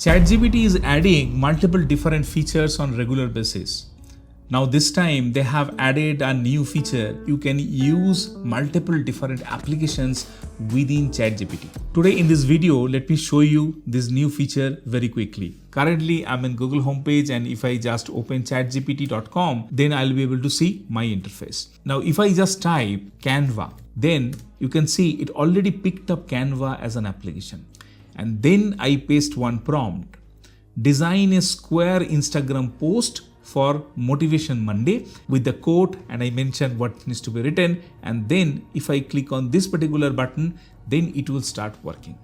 ChatGPT is adding multiple different features on regular basis. Now this time they have added a new feature. You can use multiple different applications within ChatGPT. Today in this video, let me show you this new feature very quickly. Currently I'm in Google homepage, and if I just open chatgpt.com, then I'll be able to see my interface. Now if I just type Canva, then you can see it already picked up Canva as an application. And then I paste one prompt. Design a square Instagram post for Motivation Monday with the quote, and I mentioned what needs to be written, and then if I click on this particular button, then it will start working.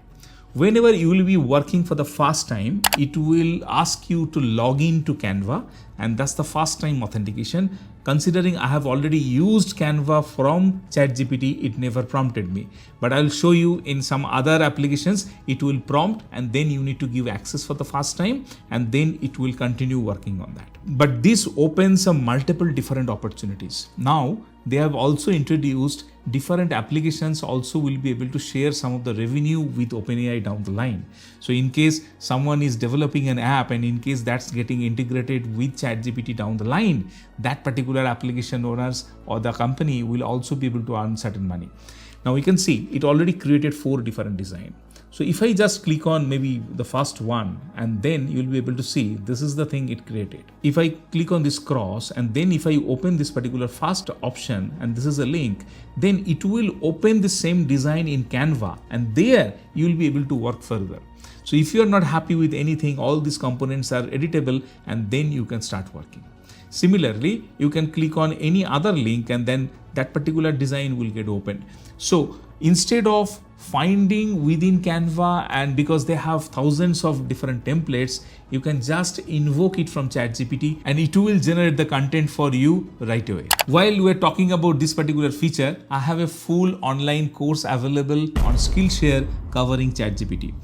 Whenever you will be working for the first time, it will ask you to log in to Canva, and that's the first time authentication. Considering I have already used Canva from ChatGPT, it never prompted me. But I'll show you in some other applications, it will prompt, and then you need to give access for the first time, and then it will continue working on that. But this opens some multiple different opportunities. Now, they have also introduced different applications also will be able to share some of the revenue with OpenAI down the line. So in case someone is developing an app, and in case that's getting integrated with ChatGPT down the line, that particular application owners or the company will also be able to earn certain money. Now you can see it already created 4 different designs. So if I just click on maybe the first one, and then you'll be able to see this is the thing it created. If I click on this cross, and then if I open this particular first option, and this is a link, then it will open the same design in Canva, and there you'll be able to work further. So if you're not happy with anything, all these components are editable, and then you can start working. Similarly, you can click on any other link, and then that particular design will get opened. So instead of finding within Canva, and because they have thousands of different templates, you can just invoke it from ChatGPT, and it will generate the content for you right away. While we're talking about this particular feature, I have a full online course available on Skillshare covering ChatGPT.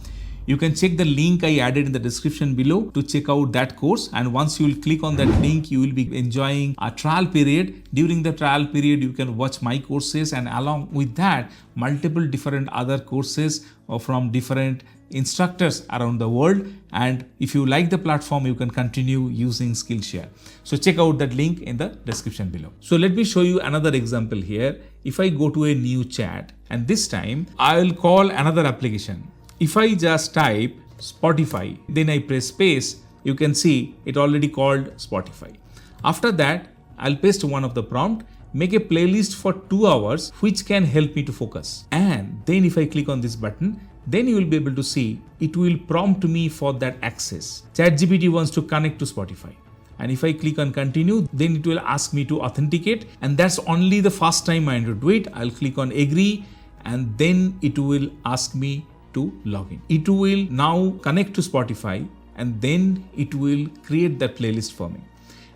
You can check the link I added in the description below to check out that course. And once you will click on that link, you will be enjoying a trial period. During the trial period, you can watch my courses, and along with that, multiple different other courses from different instructors around the world. And if you like the platform, you can continue using Skillshare. So check out that link in the description below. So let me show you another example here. If I go to a new chat, and this time I will call another application. If I just type Spotify, then I press space, you can see it already called Spotify. After that, I'll paste one of the prompt, make a playlist for 2 hours, which can help me to focus. And then if I click on this button, then you will be able to see it will prompt me for that access. ChatGPT wants to connect to Spotify. And if I click on continue, then it will ask me to authenticate. And that's only the first time I need to do it. I'll click on agree, and then it will ask me to log in. It will now connect to Spotify, and then it will create that playlist for me.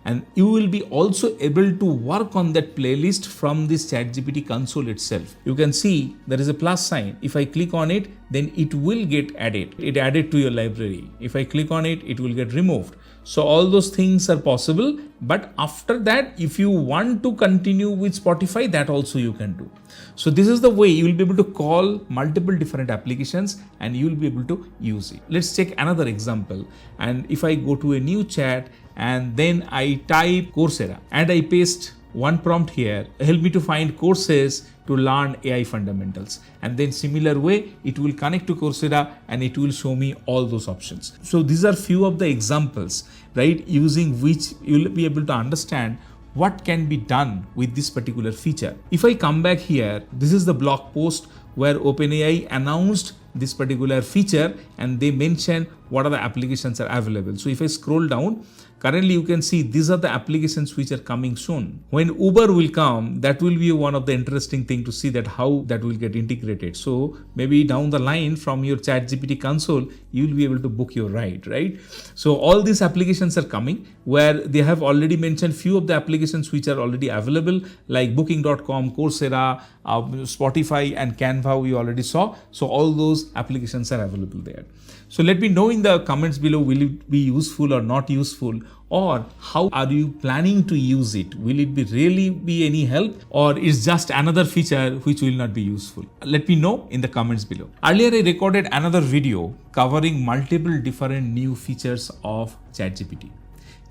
And you will be also able to work on that playlist from this ChatGPT console itself. You can see there is a plus sign. If I click on it, then it will get added. It added to your library. If I click on it, it will get removed. So all those things are possible. But after that, if you want to continue with Spotify, that also you can do. So this is the way you will be able to call multiple different applications, and you will be able to use it. Let's take another example. And if I go to a new chat, and then I type Coursera, and I paste one prompt here, help me to find courses to learn AI fundamentals. And then similar way, it will connect to Coursera, and it will show me all those options. So these are few of the examples, right, using which you'll be able to understand what can be done with this particular feature. If I come back here, this is the blog post where OpenAI announced this particular feature, and they mention what are the applications are available. So if I scroll down, currently you can see these are the applications which are coming soon. When Uber will come, that will be one of the interesting thing to see that how that will get integrated. So maybe down the line from your ChatGPT console, you will be able to book your ride, right? So all these applications are coming, where they have already mentioned few of the applications which are already available, like booking.com, Coursera, Spotify, and Canva we already saw. So all those applications are available there. So let me know in the comments below, will it be useful or not useful, or how are you planning to use it? Will it really be any help, or is just another feature which will not be useful? Let me know in the comments below. Earlier I recorded another video covering multiple different new features of ChatGPT.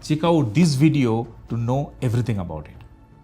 Check out this video to know everything about it.